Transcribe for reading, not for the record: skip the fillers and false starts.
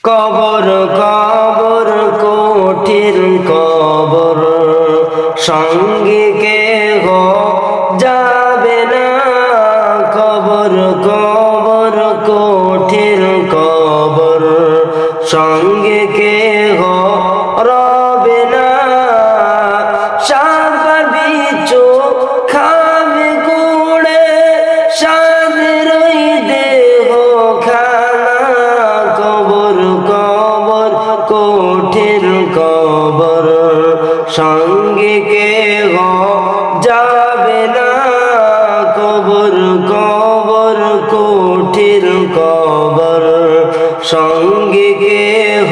কবর কবর কঠিন কবর, সঙ্গে কেহ যাবে না। কবর কবর কঠিন কবর, সঙ্গে কেহ রবে না। সাপা বিচ্ছু খাবে কুড়ে, সাদের ওই দেহ খানা। কবর কবর কঠিন কবর, সঙ্গে কেহ যাবে না। কবর কবর কঠিন কবর, সঙ্গে কেহ